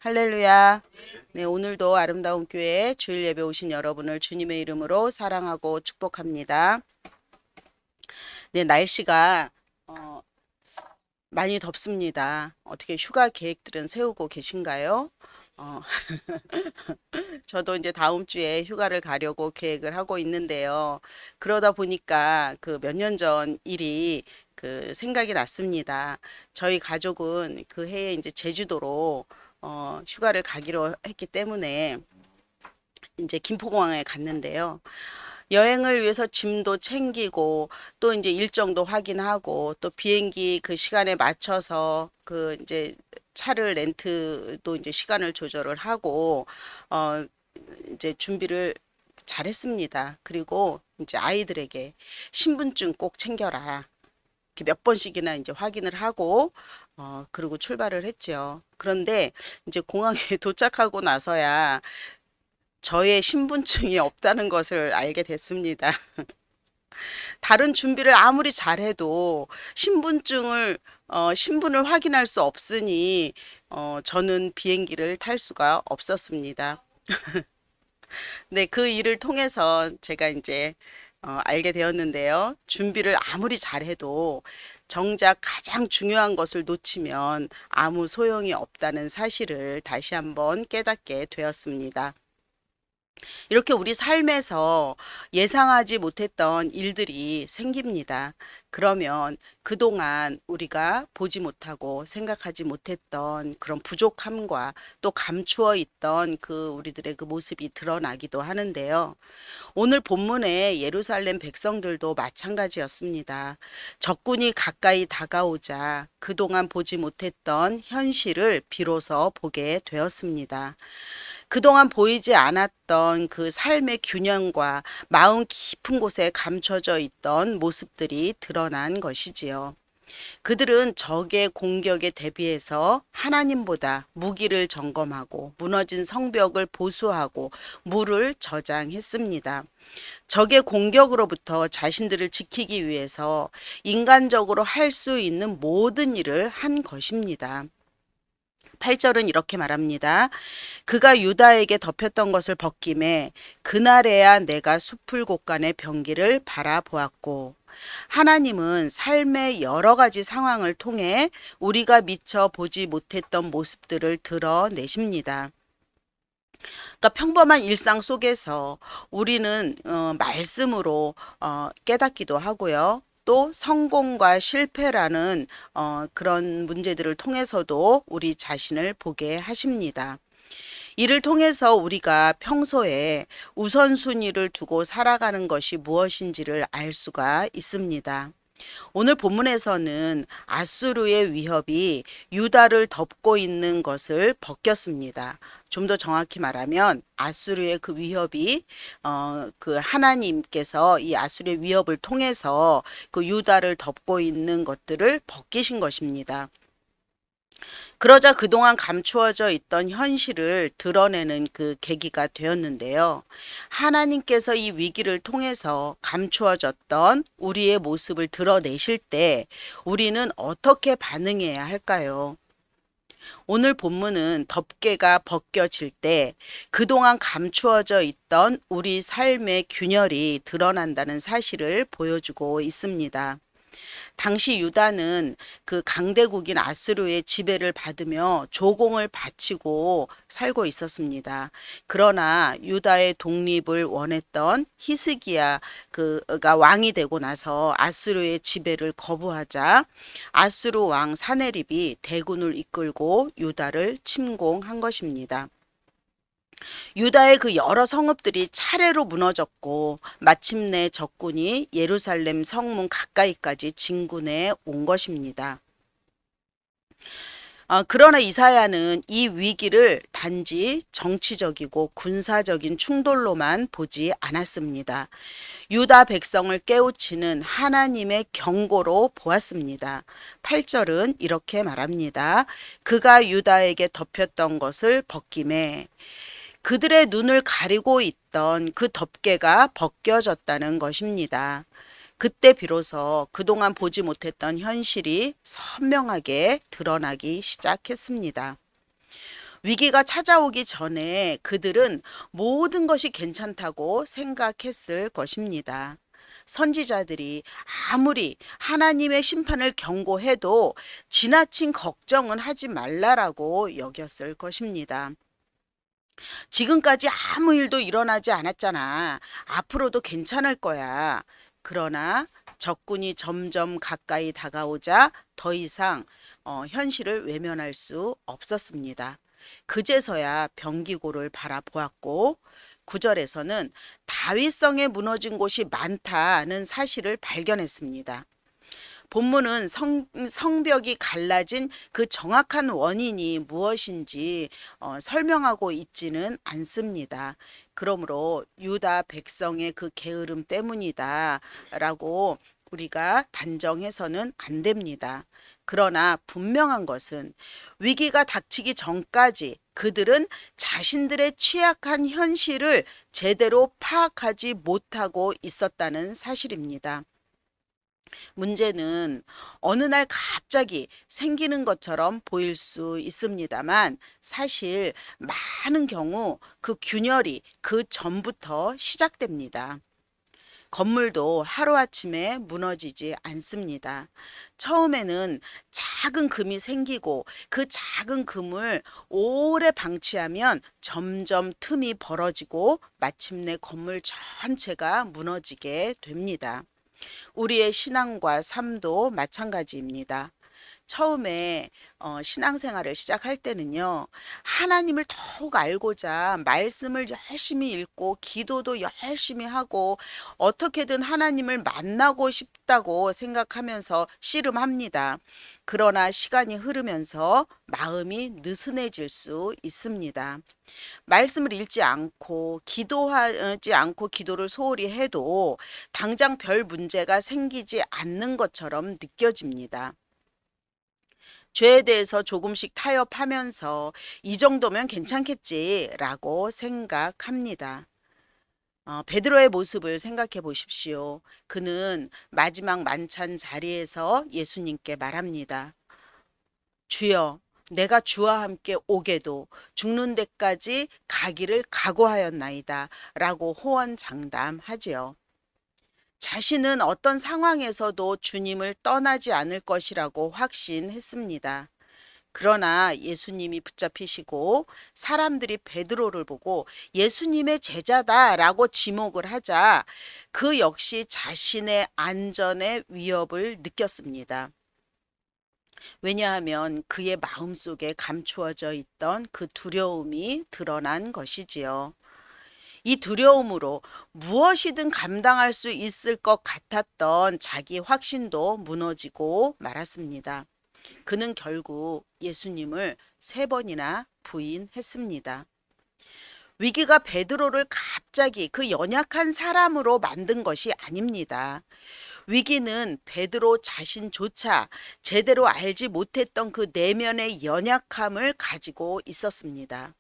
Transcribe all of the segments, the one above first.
할렐루야. 네, 오늘도 아름다운 교회 주일 예배 오신 여러분을 주님의 이름으로 사랑하고 축복합니다. 네, 날씨가 많이 덥습니다. 어떻게 휴가 계획들은 세우고 계신가요? 어, 저도 이제 다음 주에 휴가를 가려고 계획을 하고 있는데요. 그러다 보니까 그 몇 년 전 일이 그 생각이 났습니다. 저희 가족은 그 해에 이제 제주도로 휴가를 가기로 했기 때문에 이제 김포공항에 갔는데요. 여행을 위해서 짐도 챙기고 또 이제 일정도 확인하고 또 비행기 그 시간에 맞춰서 그 이제 차를 렌트도 이제 시간을 조절을 하고 어 이제 준비를 잘했습니다. 그리고 이제 아이들에게 신분증 꼭 챙겨라. 이렇게 몇 번씩이나 이제 확인을 하고 그리고 출발을 했죠. 그런데 이제 공항에 도착하고 나서야 저의 신분증이 없다는 것을 알게 됐습니다. 다른 준비를 아무리 잘해도 신분을 확인할 수 없으니 저는 비행기를 탈 수가 없었습니다. 네, 그 일을 통해서 제가 이제 알게 되었는데요. 준비를 아무리 잘해도 정작 가장 중요한 것을 놓치면 아무 소용이 없다는 사실을 다시 한번 깨닫게 되었습니다. 이렇게 우리 삶에서 예상하지 못했던 일들이 생깁니다. 그러면 그동안 우리가 보지 못하고 생각하지 못했던 그런 부족함과 또 감추어 있던 그 우리들의 그 모습이 드러나기도 하는데요. 오늘 본문의 예루살렘 백성들도 마찬가지였습니다. 적군이 가까이 다가오자 그동안 보지 못했던 현실을 비로소 보게 되었습니다. 그동안 보이지 않았던 그 삶의 균형과 마음 깊은 곳에 감춰져 있던 모습들이 드러난 것이지요. 그들은 적의 공격에 대비해서 하나님보다 무기를 점검하고 무너진 성벽을 보수하고 물을 저장했습니다. 적의 공격으로부터 자신들을 지키기 위해서 인간적으로 할 수 있는 모든 일을 한 것입니다. 8절은 이렇게 말합니다. 그가 유다에게 덮였던 것을 벗김에 그날에야 내가 숲을 곳간의 병기를 바라보았고, 하나님은 삶의 여러 가지 상황을 통해 우리가 미처 보지 못했던 모습들을 드러내십니다. 그러니까 평범한 일상 속에서 우리는 말씀으로 깨닫기도 하고요. 또 성공과 실패라는 그런 문제들을 통해서도 우리 자신을 보게 하십니다. 이를 통해서 우리가 평소에 우선순위를 두고 살아가는 것이 무엇인지를 알 수가 있습니다. 오늘 본문에서는 아수르의 위협이 유다를 덮고 있는 것을 벗겼습니다. 좀 더 정확히 말하면 아수르의 그 위협이 그 하나님께서 이 아수르의 위협을 통해서 그 유다를 덮고 있는 것들을 벗기신 것입니다. 그러자 그동안 감추어져 있던 현실을 드러내는 그 계기가 되었는데요. 하나님께서 이 위기를 통해서 감추어졌던 우리의 모습을 드러내실 때 우리는 어떻게 반응해야 할까요? 오늘 본문은 덮개가 벗겨질 때 그동안 감추어져 있던 우리 삶의 균열이 드러난다는 사실을 보여주고 있습니다. 당시 유다는 그 강대국인 아수르의 지배를 받으며 조공을 바치고 살고 있었습니다. 그러나 유다의 독립을 원했던 히스기야 그가 왕이 되고 나서 아수르의 지배를 거부하자 아수르 왕 사네립이 대군을 이끌고 유다를 침공한 것입니다. 유다의 그 여러 성읍들이 차례로 무너졌고 마침내 적군이 예루살렘 성문 가까이까지 진군해 온 것입니다. 그러나 이사야는 이 위기를 단지 정치적이고 군사적인 충돌로만 보지 않았습니다. 유다 백성을 깨우치는 하나님의 경고로 보았습니다. 8절은 이렇게 말합니다. 그가 유다에게 덮였던 것을 벗김에 그들의 눈을 가리고 있던 그 덮개가 벗겨졌다는 것입니다. 그때 비로소 그동안 보지 못했던 현실이 선명하게 드러나기 시작했습니다. 위기가 찾아오기 전에 그들은 모든 것이 괜찮다고 생각했을 것입니다. 선지자들이 아무리 하나님의 심판을 경고해도 지나친 걱정은 하지 말라라고 여겼을 것입니다. 지금까지 아무 일도 일어나지 않았잖아. 앞으로도 괜찮을 거야. 그러나 적군이 점점 가까이 다가오자 더 이상 현실을 외면할 수 없었습니다. 그제서야 병기고를 바라보았고 9절에서는 다윗성에 무너진 곳이 많다는 사실을 발견했습니다. 본문은 성벽이 갈라진 그 정확한 원인이 무엇인지 설명하고 있지는 않습니다. 그러므로 유다 백성의 그 게으름 때문이다 라고 우리가 단정해서는 안 됩니다. 그러나 분명한 것은 위기가 닥치기 전까지 그들은 자신들의 취약한 현실을 제대로 파악하지 못하고 있었다는 사실입니다. 문제는 어느 날 갑자기 생기는 것처럼 보일 수 있습니다만 사실 많은 경우 그 균열이 그 전부터 시작됩니다. 건물도 하루아침에 무너지지 않습니다. 처음에는 작은 금이 생기고 그 작은 금을 오래 방치하면 점점 틈이 벌어지고 마침내 건물 전체가 무너지게 됩니다. 우리의 신앙과 삶도 마찬가지입니다. 처음에 신앙생활을 시작할 때는요. 하나님을 더욱 알고자 말씀을 열심히 읽고 기도도 열심히 하고 어떻게든 하나님을 만나고 싶다고 생각하면서 씨름합니다. 그러나 시간이 흐르면서 마음이 느슨해질 수 있습니다. 말씀을 읽지 않고 기도하지 않고 기도를 소홀히 해도 당장 별 문제가 생기지 않는 것처럼 느껴집니다. 죄에 대해서 조금씩 타협하면서 이 정도면 괜찮겠지라고 생각합니다. 베드로의 모습을 생각해 보십시오. 그는 마지막 만찬 자리에서 예수님께 말합니다. 주여, 내가 주와 함께 오게도 죽는 데까지 가기를 각오하였나이다 라고 호언장담하지요. 자신은 어떤 상황에서도 주님을 떠나지 않을 것이라고 확신했습니다. 그러나 예수님이 붙잡히시고 사람들이 베드로를 보고 예수님의 제자다라고 지목을 하자 그 역시 자신의 안전의 위협을 느꼈습니다. 왜냐하면 그의 마음속에 감추어져 있던 그 두려움이 드러난 것이지요. 이 두려움으로 무엇이든 감당할 수 있을 것 같았던 자기 확신도 무너지고 말았습니다. 그는 결국 예수님을 3번이나 부인했습니다. 위기가 베드로를 갑자기 그 연약한 사람으로 만든 것이 아닙니다. 위기는 베드로 자신조차 제대로 알지 못했던 그 내면의 연약함을 가지고 있었습니다.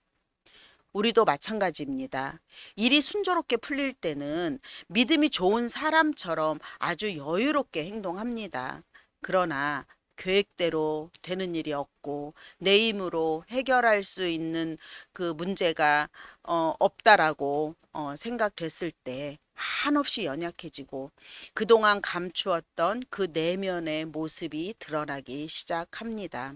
우리도 마찬가지입니다. 일이 순조롭게 풀릴 때는 믿음이 좋은 사람처럼 아주 여유롭게 행동합니다. 그러나 계획대로 되는 일이 없고 내 힘으로 해결할 수 있는 그 문제가 없다라고 생각됐을 때 한없이 연약해지고 그동안 감추었던 그 내면의 모습이 드러나기 시작합니다.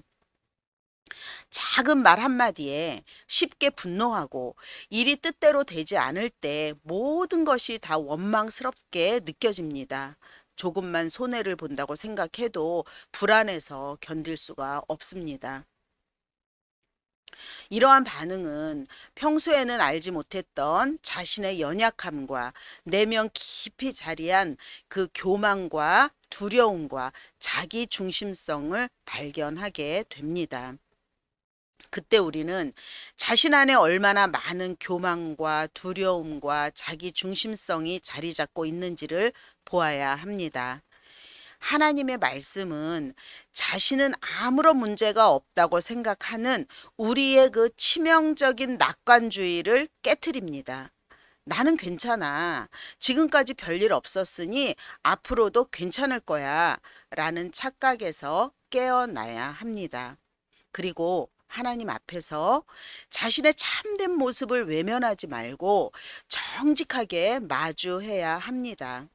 작은 말 한마디에 쉽게 분노하고 일이 뜻대로 되지 않을 때 모든 것이 다 원망스럽게 느껴집니다. 조금만 손해를 본다고 생각해도 불안해서 견딜 수가 없습니다. 이러한 반응은 평소에는 알지 못했던 자신의 연약함과 내면 깊이 자리한 그 교만과 두려움과 자기 중심성을 발견하게 됩니다. 그때 우리는 자신 안에 얼마나 많은 교만과 두려움과 자기 중심성이 자리 잡고 있는지를 보아야 합니다. 하나님의 말씀은 자신은 아무런 문제가 없다고 생각하는 우리의 그 치명적인 낙관주의를 깨트립니다. 나는 괜찮아. 지금까지 별일 없었으니 앞으로도 괜찮을 거야. 라는 착각에서 깨어나야 합니다. 그리고 하나님 앞에서 자신의 참된 모습을 외면하지 말고 정직하게 마주해야 합니다.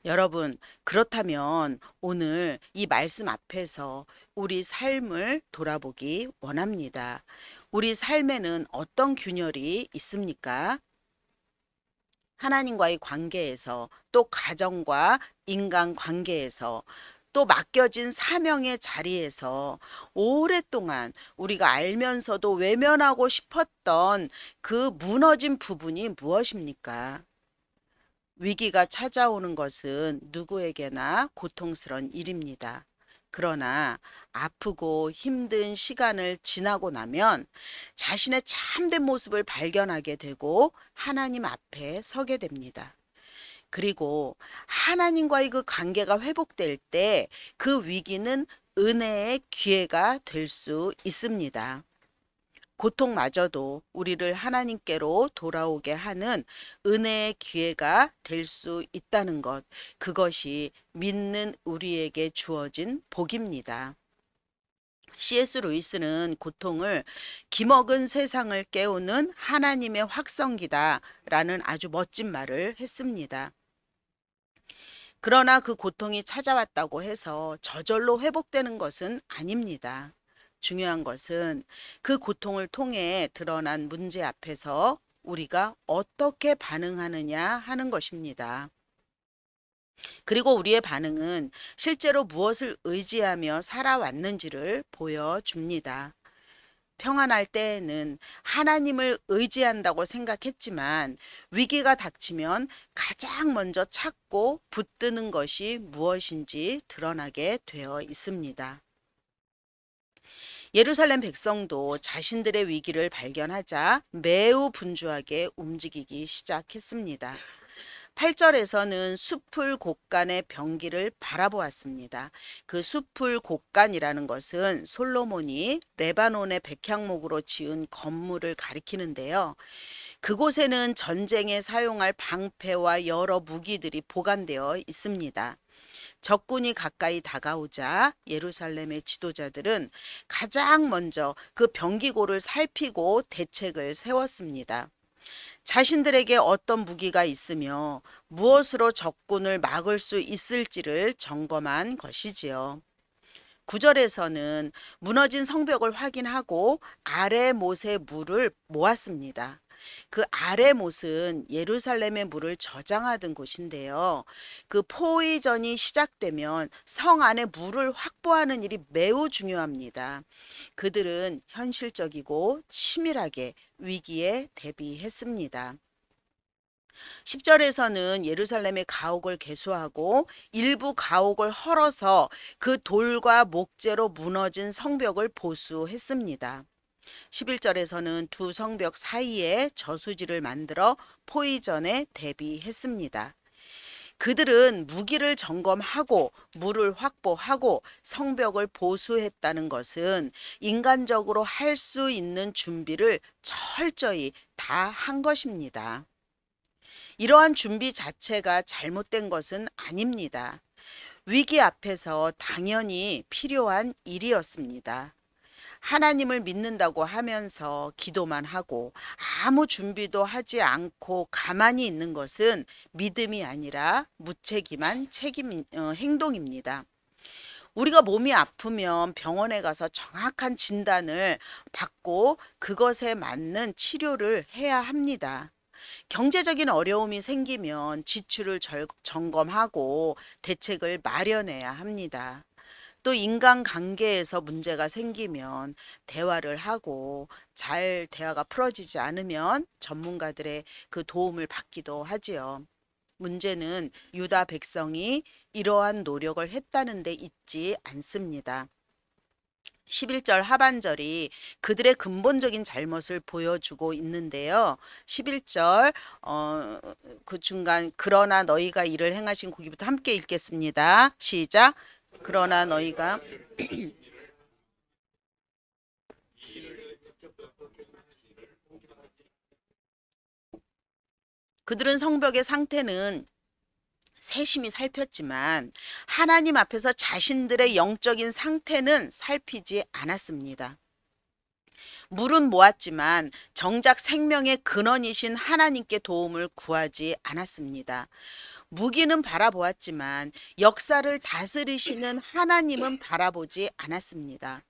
여러분, 그렇다면 오늘 이 말씀 앞에서 우리 삶을 돌아보기 원합니다. 우리 삶에는 어떤 균열이 있습니까? 하나님과의 관계에서, 또 가정과 인간 관계에서, 또 맡겨진 사명의 자리에서 오랫동안 우리가 알면서도 외면하고 싶었던 그 무너진 부분이 무엇입니까? 위기가 찾아오는 것은 누구에게나 고통스러운 일입니다. 그러나 아프고 힘든 시간을 지나고 나면 자신의 참된 모습을 발견하게 되고 하나님 앞에 서게 됩니다. 그리고 하나님과의 그 관계가 회복될 때 그 위기는 은혜의 기회가 될 수 있습니다. 고통마저도 우리를 하나님께로 돌아오게 하는 은혜의 기회가 될 수 있다는 것, 그것이 믿는 우리에게 주어진 복입니다. C.S. 루이스는 고통을 기먹은 세상을 깨우는 하나님의 확성기다라는 아주 멋진 말을 했습니다. 그러나 그 고통이 찾아왔다고 해서 저절로 회복되는 것은 아닙니다. 중요한 것은 그 고통을 통해 드러난 문제 앞에서 우리가 어떻게 반응하느냐 하는 것입니다. 그리고 우리의 반응은 실제로 무엇을 의지하며 살아왔는지를 보여줍니다. 평안할 때에는 하나님을 의지한다고 생각했지만 위기가 닥치면 가장 먼저 찾고 붙드는 것이 무엇인지 드러나게 되어 있습니다. 예루살렘 백성도 자신들의 위기를 발견하자 매우 분주하게 움직이기 시작했습니다. 8절에서는 숲을 곡간의 병기를 바라보았습니다. 그 숲을 곡간이라는 것은 솔로몬이 레바논의 백향목으로 지은 건물을 가리키는데요. 그곳에는 전쟁에 사용할 방패와 여러 무기들이 보관되어 있습니다. 적군이 가까이 다가오자 예루살렘의 지도자들은 가장 먼저 그 병기고를 살피고 대책을 세웠습니다. 자신들에게 어떤 무기가 있으며 무엇으로 적군을 막을 수 있을지를 점검한 것이지요. 9절에서는 무너진 성벽을 확인하고 아래 못의 물을 모았습니다. 그 아래 못은 예루살렘의 물을 저장하던 곳인데요. 그 포위전이 시작되면 성 안에 물을 확보하는 일이 매우 중요합니다. 그들은 현실적이고 치밀하게 위기에 대비했습니다. 10절에서는 예루살렘의 가옥을 개수하고 일부 가옥을 헐어서 그 돌과 목재로 무너진 성벽을 보수했습니다. 11절에서는 두 성벽 사이에 저수지를 만들어 포위전에 대비했습니다. 그들은 무기를 점검하고 물을 확보하고 성벽을 보수했다는 것은 인간적으로 할 수 있는 준비를 철저히 다 한 것입니다. 이러한 준비 자체가 잘못된 것은 아닙니다. 위기 앞에서 당연히 필요한 일이었습니다. 하나님을 믿는다고 하면서 기도만 하고 아무 준비도 하지 않고 가만히 있는 것은 믿음이 아니라 무책임한 행동입니다. 우리가 몸이 아프면 병원에 가서 정확한 진단을 받고 그것에 맞는 치료를 해야 합니다. 경제적인 어려움이 생기면 지출을 점검하고 대책을 마련해야 합니다. 또 인간관계에서 문제가 생기면 대화를 하고 잘 대화가 풀어지지 않으면 전문가들의 그 도움을 받기도 하지요. 문제는 유다 백성이 이러한 노력을 했다는 데 있지 않습니다. 11절 하반절이 그들의 근본적인 잘못을 보여주고 있는데요. 11절 그 중간 그러나 너희가 이를 행하신 거기부터 함께 읽겠습니다. 시작. 그러나 너희가 그들은 성벽의 상태는 세심히 살폈지만 하나님 앞에서 자신들의 영적인 상태는 살피지 않았습니다. 물은 모았지만 정작 생명의 근원이신 하나님께 도움을 구하지 않았습니다. 무기는 바라보았지만 역사를 다스리시는 하나님은 바라보지 않았습니다.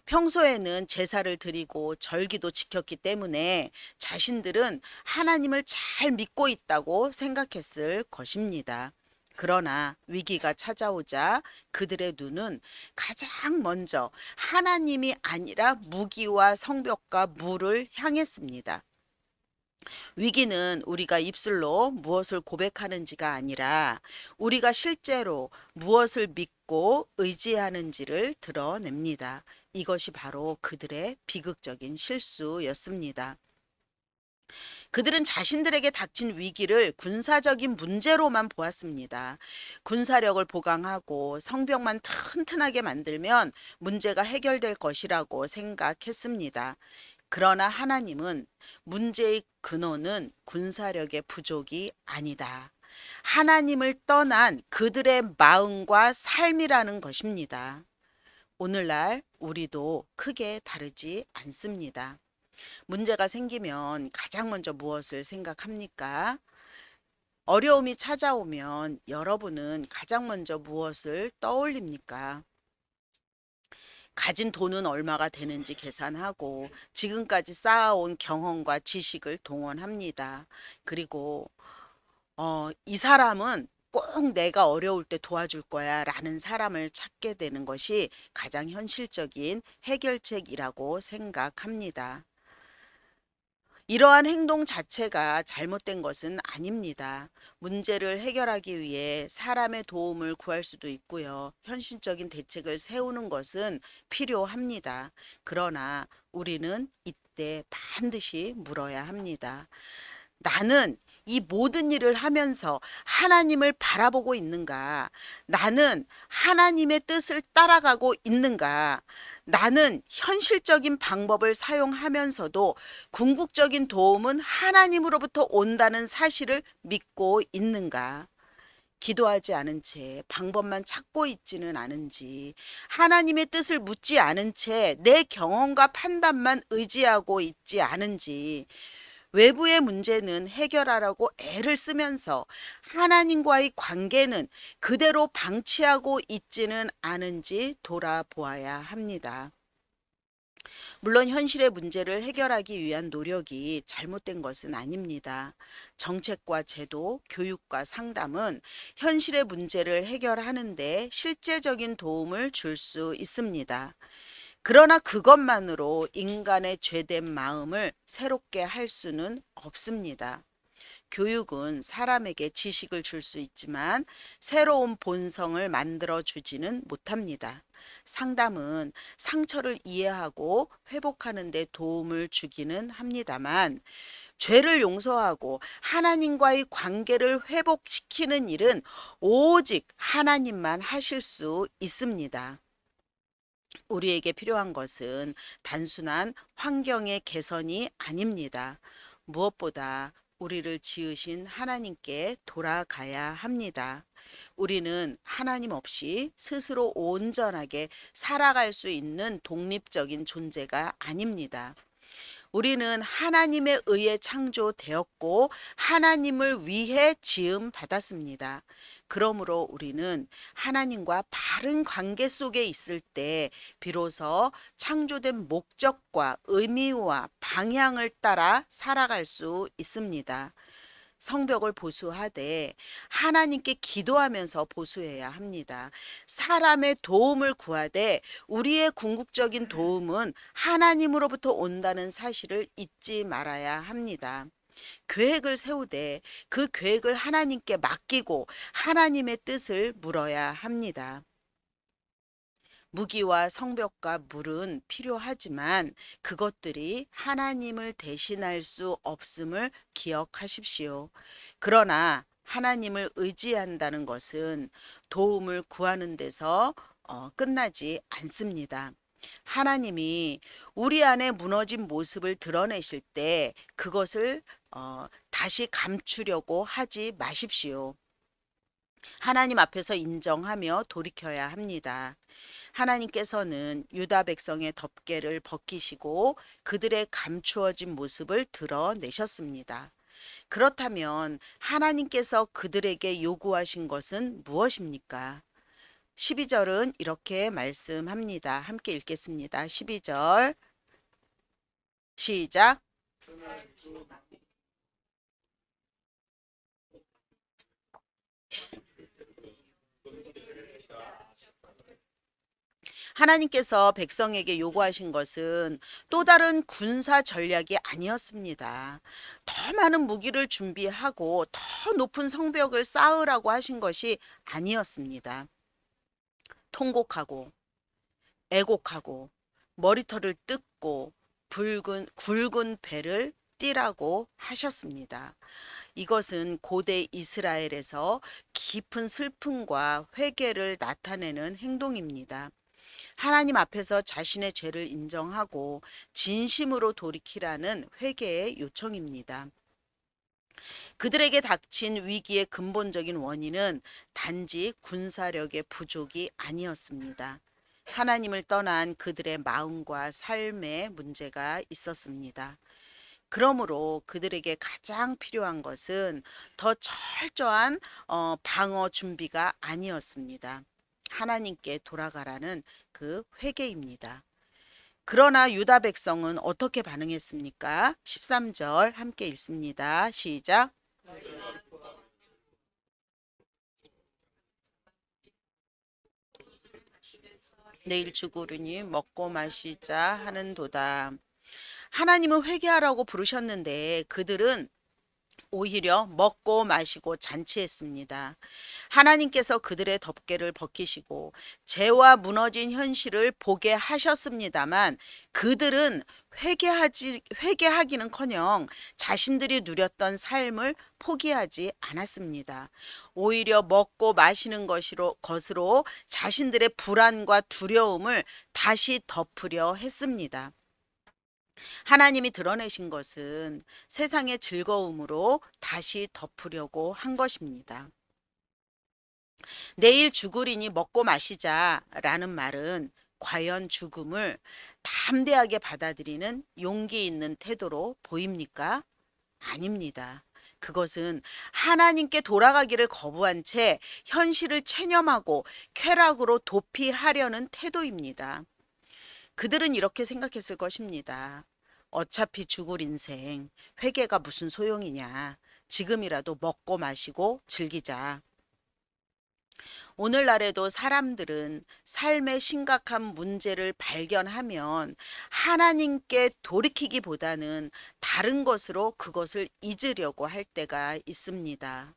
평소에는 제사를 드리고 절기도 지켰기 때문에 자신들은 하나님을 잘 믿고 있다고 생각했을 것입니다. 그러나 위기가 찾아오자 그들의 눈은 가장 먼저 하나님이 아니라 무기와 성벽과 물을 향했습니다. 위기는 우리가 입술로 무엇을 고백하는지가 아니라 우리가 실제로 무엇을 믿고 의지하는지를 드러냅니다. 이것이 바로 그들의 비극적인 실수였습니다. 그들은 자신들에게 닥친 위기를 군사적인 문제로만 보았습니다. 군사력을 보강하고 성벽만 튼튼하게 만들면 문제가 해결될 것이라고 생각했습니다. 그러나 하나님은 문제의 근원은 군사력의 부족이 아니다. 하나님을 떠난 그들의 마음과 삶이라는 것입니다. 오늘날 우리도 크게 다르지 않습니다. 문제가 생기면 가장 먼저 무엇을 생각합니까? 어려움이 찾아오면 여러분은 가장 먼저 무엇을 떠올립니까? 가진 돈은 얼마가 되는지 계산하고 지금까지 쌓아온 경험과 지식을 동원합니다. 그리고 이 사람은 꼭 내가 어려울 때 도와줄 거야 라는 사람을 찾게 되는 것이 가장 현실적인 해결책이라고 생각합니다. 이러한 행동 자체가 잘못된 것은 아닙니다. 문제를 해결하기 위해 사람의 도움을 구할 수도 있고요. 현실적인 대책을 세우는 것은 필요합니다. 그러나 우리는 이때 반드시 물어야 합니다. 나는 이 모든 일을 하면서 하나님을 바라보고 있는가? 나는 하나님의 뜻을 따라가고 있는가? 나는 현실적인 방법을 사용하면서도 궁극적인 도움은 하나님으로부터 온다는 사실을 믿고 있는가? 기도하지 않은 채 방법만 찾고 있지는 않은지, 하나님의 뜻을 묻지 않은 채 내 경험과 판단만 의지하고 있지 않은지, 외부의 문제는 해결하라고 애를 쓰면서 하나님과의 관계는 그대로 방치하고 있지는 않은지 돌아보아야 합니다. 물론 현실의 문제를 해결하기 위한 노력이 잘못된 것은 아닙니다. 정책과 제도, 교육과 상담은 현실의 문제를 해결하는데 실제적인 도움을 줄 수 있습니다. 그러나 그것만으로 인간의 죄된 마음을 새롭게 할 수는 없습니다. 교육은 사람에게 지식을 줄 수 있지만 새로운 본성을 만들어 주지는 못합니다. 상담은 상처를 이해하고 회복하는 데 도움을 주기는 합니다만 죄를 용서하고 하나님과의 관계를 회복시키는 일은 오직 하나님만 하실 수 있습니다. 우리에게 필요한 것은 단순한 환경의 개선이 아닙니다. 무엇보다 우리를 지으신 하나님께 돌아가야 합니다. 우리는 하나님 없이 스스로 온전하게 살아갈 수 있는 독립적인 존재가 아닙니다. 우리는 하나님에 의해 창조되었고 하나님을 위해 지음 받았습니다. 그러므로 우리는 하나님과 바른 관계 속에 있을 때 비로소 창조된 목적과 의미와 방향을 따라 살아갈 수 있습니다. 성벽을 보수하되 하나님께 기도하면서 보수해야 합니다. 사람의 도움을 구하되 우리의 궁극적인 도움은 하나님으로부터 온다는 사실을 잊지 말아야 합니다. 계획을 세우되 그 계획을 하나님께 맡기고 하나님의 뜻을 물어야 합니다. 무기와 성벽과 물은 필요하지만 그것들이 하나님을 대신할 수 없음을 기억하십시오. 그러나 하나님을 의지한다는 것은 도움을 구하는 데서 끝나지 않습니다. 하나님이 우리 안에 무너진 모습을 드러내실 때 그것을 다시 감추려고 하지 마십시오. 하나님 앞에서 인정하며 돌이켜야 합니다. 하나님께서는 유다 백성의 덮개를 벗기시고 그들의 감추어진 모습을 드러내셨습니다. 그렇다면 하나님께서 그들에게 요구하신 것은 무엇입니까? 12절은 이렇게 말씀합니다. 함께 읽겠습니다. 12절 시작. 하나님께서 백성에게 요구하신 것은 또 다른 군사 전략이 아니었습니다. 더 많은 무기를 준비하고 더 높은 성벽을 쌓으라고 하신 것이 아니었습니다. 통곡하고 애곡하고 머리털을 뜯고 굵은 배를 띠라고 하셨습니다. 이것은 고대 이스라엘에서 깊은 슬픔과 회개를 나타내는 행동입니다. 하나님 앞에서 자신의 죄를 인정하고 진심으로 돌이키라는 회개의 요청입니다. 그들에게 닥친 위기의 근본적인 원인은 단지 군사력의 부족이 아니었습니다. 하나님을 떠난 그들의 마음과 삶에 문제가 있었습니다. 그러므로 그들에게 가장 필요한 것은 더 철저한 방어 준비가 아니었습니다. 하나님께 돌아가라는 그 회개입니다. 그러나 유다 백성은 어떻게 반응했습니까? 13절 함께 읽습니다. 시작. 내일 죽으리니 먹고 마시자 하는도다. 하나님은 회개하라고 부르셨는데 그들은 오히려 먹고 마시고 잔치했습니다. 하나님께서 그들의 덮개를 벗기시고 죄와 무너진 현실을 보게 하셨습니다만 그들은 회개하기는커녕 자신들이 누렸던 삶을 포기하지 않았습니다. 오히려 먹고 마시는 것으로 자신들의 불안과 두려움을 다시 덮으려 했습니다. 하나님이 드러내신 것은 세상의 즐거움으로 다시 덮으려고 한 것입니다. 내일 죽으리니 먹고 마시자라는 말은 과연 죽음을 담대하게 받아들이는 용기 있는 태도로 보입니까? 아닙니다. 그것은 하나님께 돌아가기를 거부한 채 현실을 체념하고 쾌락으로 도피하려는 태도입니다. 그들은 이렇게 생각했을 것입니다. 어차피 죽을 인생, 회개가 무슨 소용이냐. 지금이라도 먹고 마시고 즐기자. 오늘날에도 사람들은 삶의 심각한 문제를 발견하면 하나님께 돌이키기보다는 다른 것으로 그것을 잊으려고 할 때가 있습니다.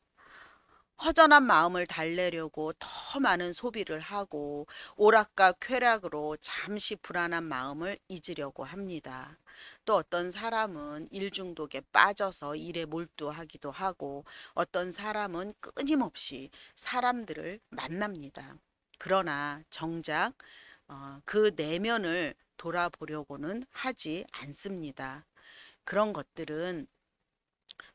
허전한 마음을 달래려고 더 많은 소비를 하고 오락과 쾌락으로 잠시 불안한 마음을 잊으려고 합니다. 또 어떤 사람은 일 중독에 빠져서 일에 몰두하기도 하고 어떤 사람은 끊임없이 사람들을 만납니다. 그러나 정작 그 내면을 돌아보려고는 하지 않습니다. 그런 것들은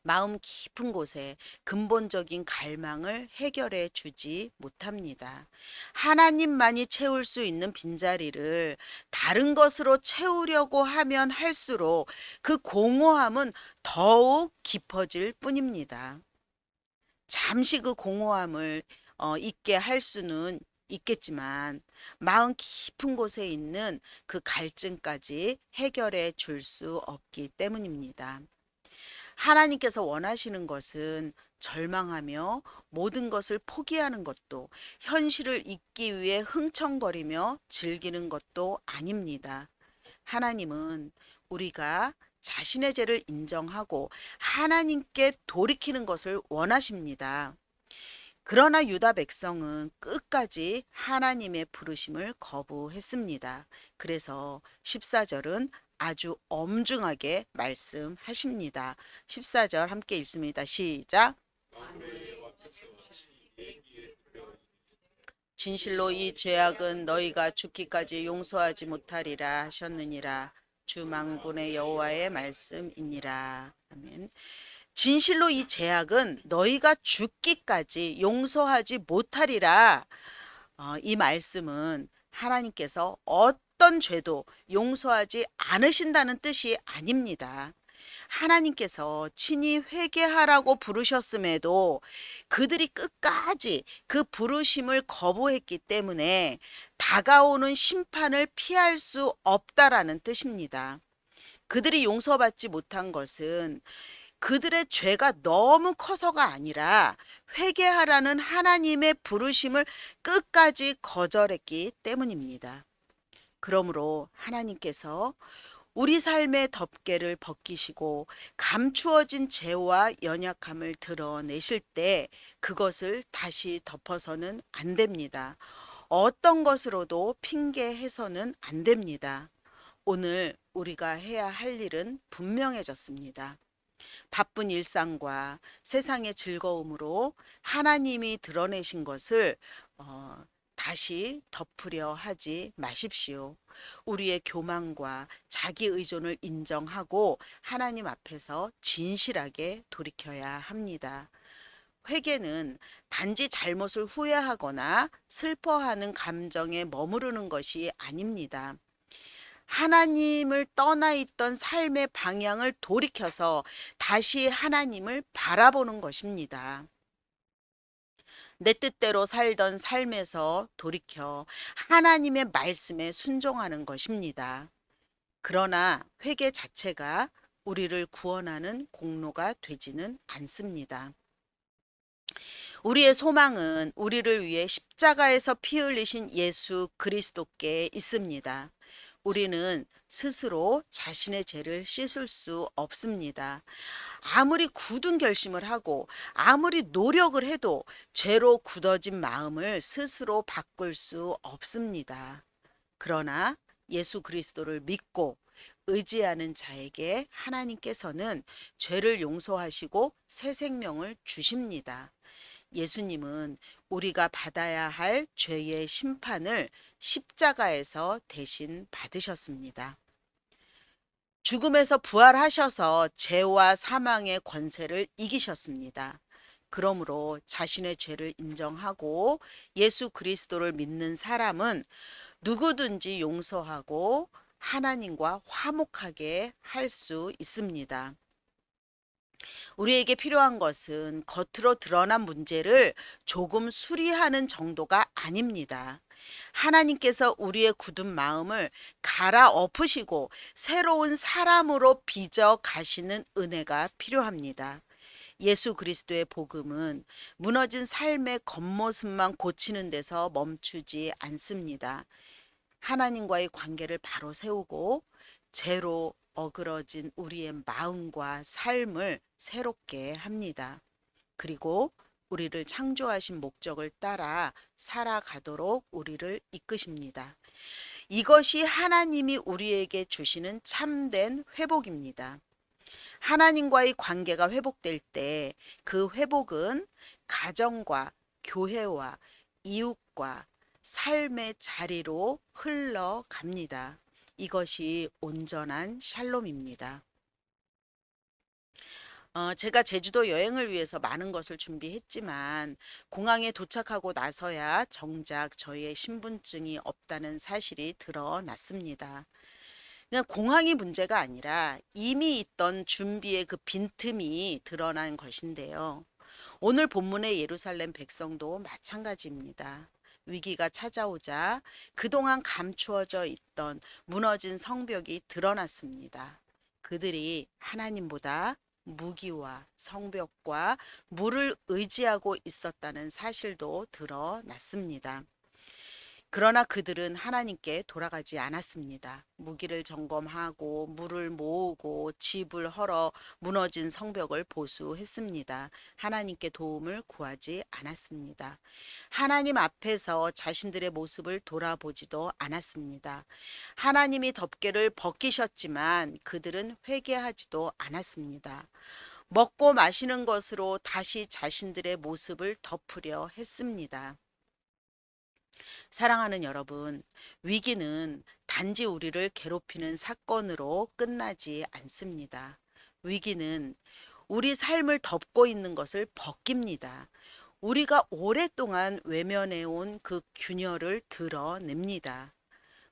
마음 깊은 곳에 근본적인 갈망을 해결해 주지 못합니다. 하나님만이 채울 수 있는 빈자리를 다른 것으로 채우려고 하면 할수록 그 공허함은 더욱 깊어질 뿐입니다. 잠시 그 공허함을 잊게 할 수는 있겠지만 마음 깊은 곳에 있는 그 갈증까지 해결해 줄 수 없기 때문입니다. 하나님께서 원하시는 것은 절망하며 모든 것을 포기하는 것도 현실을 잊기 위해 흥청거리며 즐기는 것도 아닙니다. 하나님은 우리가 자신의 죄를 인정하고 하나님께 돌이키는 것을 원하십니다. 그러나 유다 백성은 끝까지 하나님의 부르심을 거부했습니다. 그래서 14절은 아주 엄중하게 말씀하십니다. 14절 함께 읽습니다. 시작. 진실로 이 죄악은 너희가 죽기까지 용서하지 못하리라 하셨느니라. 주 만군의 여호와의 말씀이니라. 아멘. 진실로 이 죄악은 너희가 죽기까지 용서하지 못하리라. 이 말씀은 하나님께서 어떤 죄도 용서하지 않으신다는 뜻이 아닙니다. 하나님께서 친히 회개하라고 부르셨음에도 그들이 끝까지 그 부르심을 거부했기 때문에 다가오는 심판을 피할 수 없다라는 뜻입니다. 그들이 용서받지 못한 것은 그들의 죄가 너무 커서가 아니라 회개하라는 하나님의 부르심을 끝까지 거절했기 때문입니다. 그러므로 하나님께서 우리 삶의 덮개를 벗기시고 감추어진 죄와 연약함을 드러내실 때 그것을 다시 덮어서는 안 됩니다. 어떤 것으로도 핑계해서는 안 됩니다. 오늘 우리가 해야 할 일은 분명해졌습니다. 바쁜 일상과 세상의 즐거움으로 하나님이 드러내신 것을 다시 덮으려 하지 마십시오. 우리의 교만과 자기 의존을 인정하고 하나님 앞에서 진실하게 돌이켜야 합니다. 회개는 단지 잘못을 후회하거나 슬퍼하는 감정에 머무르는 것이 아닙니다. 하나님을 떠나 있던 삶의 방향을 돌이켜서 다시 하나님을 바라보는 것입니다. 내 뜻대로 살던 삶에서 돌이켜 하나님의 말씀에 순종하는 것입니다. 그러나 회개 자체가 우리를 구원하는 공로가 되지는 않습니다. 우리의 소망은 우리를 위해 십자가에서 피 흘리신 예수 그리스도께 있습니다. 우리는 스스로 자신의 죄를 씻을 수 없습니다. 아무리 굳은 결심을 하고 아무리 노력을 해도 죄로 굳어진 마음을 스스로 바꿀 수 없습니다. 그러나 예수 그리스도를 믿고 의지하는 자에게 하나님께서는 죄를 용서하시고 새 생명을 주십니다. 예수님은 우리가 받아야 할 죄의 심판을 십자가에서 대신 받으셨습니다. 죽음에서 부활하셔서 죄와 사망의 권세를 이기셨습니다. 그러므로 자신의 죄를 인정하고 예수 그리스도를 믿는 사람은 누구든지 용서하고 하나님과 화목하게 할 수 있습니다. 우리에게 필요한 것은 겉으로 드러난 문제를 조금 수리하는 정도가 아닙니다. 하나님께서 우리의 굳은 마음을 갈아엎으시고 새로운 사람으로 빚어 가시는 은혜가 필요합니다. 예수 그리스도의 복음은 무너진 삶의 겉모습만 고치는 데서 멈추지 않습니다. 하나님과의 관계를 바로 세우고 죄로 어그러진 우리의 마음과 삶을 새롭게 합니다. 그리고 우리를 창조하신 목적을 따라 살아가도록 우리를 이끄십니다. 이것이 하나님이 우리에게 주시는 참된 회복입니다. 하나님과의 관계가 회복될 때 그 회복은 가정과 교회와 이웃과 삶의 자리로 흘러갑니다. 이것이 온전한 샬롬입니다. 제가 제주도 여행을 위해서 많은 것을 준비했지만 공항에 도착하고 나서야 정작 저희의 신분증이 없다는 사실이 드러났습니다. 그냥 공항이 문제가 아니라 이미 있던 준비의 그 빈틈이 드러난 것인데요. 오늘 본문의 예루살렘 백성도 마찬가지입니다. 위기가 찾아오자 그동안 감추어져 있던 무너진 성벽이 드러났습니다. 그들이 하나님보다 무기와 성벽과 물을 의지하고 있었다는 사실도 드러났습니다. 그러나 그들은 하나님께 돌아가지 않았습니다. 무기를 점검하고 물을 모으고 집을 헐어 무너진 성벽을 보수했습니다. 하나님께 도움을 구하지 않았습니다. 하나님 앞에서 자신들의 모습을 돌아보지도 않았습니다. 하나님이 덮개를 벗기셨지만 그들은 회개하지도 않았습니다. 먹고 마시는 것으로 다시 자신들의 모습을 덮으려 했습니다. 사랑하는 여러분, 위기는 단지 우리를 괴롭히는 사건으로 끝나지 않습니다. 위기는 우리 삶을 덮고 있는 것을 벗깁니다. 우리가 오랫동안 외면해온 그 균열을 드러냅니다.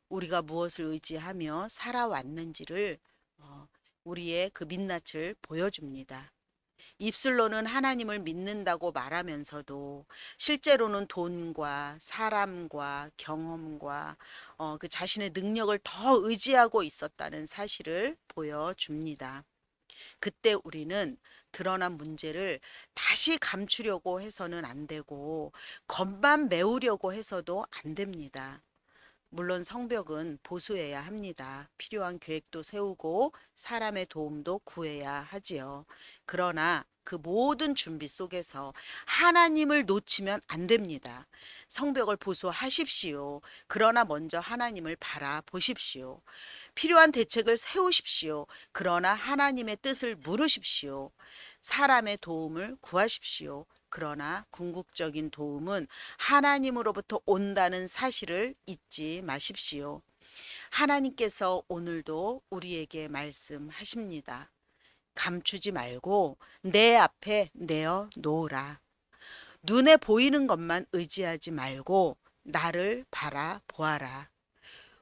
우리가 무엇을 의지하며 살아왔는지를 어, 우리의 그 민낯을 보여줍니다. 입술로는 하나님을 믿는다고 말하면서도 실제로는 돈과 사람과 경험과 그 자신의 능력을 더 의지하고 있었다는 사실을 보여줍니다. 그때 우리는 드러난 문제를 다시 감추려고 해서는 안 되고 겉만 메우려고 해서도 안 됩니다. 물론 성벽은 보수해야 합니다. 필요한 계획도 세우고 사람의 도움도 구해야 하지요. 그러나 그 모든 준비 속에서 하나님을 놓치면 안 됩니다. 성벽을 보수하십시오. 그러나 먼저 하나님을 바라보십시오. 필요한 대책을 세우십시오. 그러나 하나님의 뜻을 물으십시오. 사람의 도움을 구하십시오. 그러나 궁극적인 도움은 하나님으로부터 온다는 사실을 잊지 마십시오. 하나님께서 오늘도 우리에게 말씀하십니다. 감추지 말고 내 앞에 내어 놓으라. 눈에 보이는 것만 의지하지 말고 나를 바라보아라.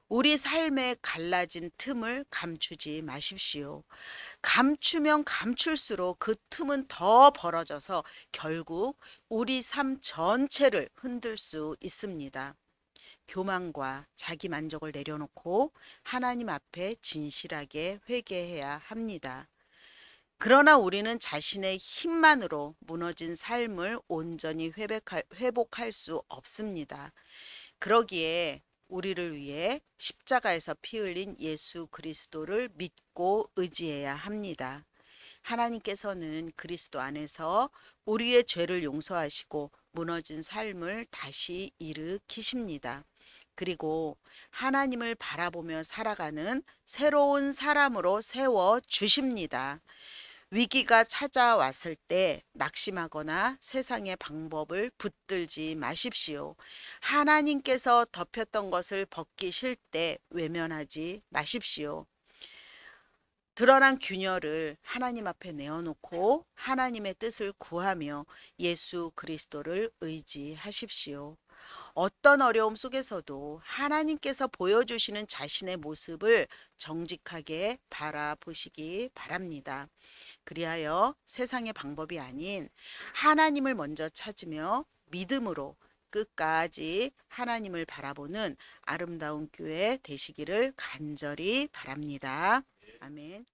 우리 삶에 갈라진 틈을 감추지 마십시오. 감추면 감출수록 그 틈은 더 벌어져서 결국 우리 삶 전체를 흔들 수 있습니다. 교만과 자기 만족을 내려놓고 하나님 앞에 진실하게 회개해야 합니다. 그러나 우리는 자신의 힘만으로 무너진 삶을 온전히 회복할 수 없습니다. 그러기에 우리를 위해 십자가에서 피 흘린 예수 그리스도를 믿고 의지해야 합니다. 하나님께서는 그리스도 안에서 우리의 죄를 용서하시고 무너진 삶을 다시 일으키십니다. 그리고 하나님을 바라보며 살아가는 새로운 사람으로 세워 주십니다. 위기가 찾아왔을 때 낙심하거나 세상의 방법을 붙들지 마십시오. 하나님께서 덮였던 것을 벗기실 때 외면하지 마십시오. 드러난 균열을 하나님 앞에 내어놓고 하나님의 뜻을 구하며 예수 그리스도를 의지하십시오. 어떤 어려움 속에서도 하나님께서 보여주시는 자신의 모습을 정직하게 바라보시기 바랍니다. 그리하여 세상의 방법이 아닌 하나님을 먼저 찾으며 믿음으로 끝까지 하나님을 바라보는 아름다운 교회 되시기를 간절히 바랍니다. 아멘.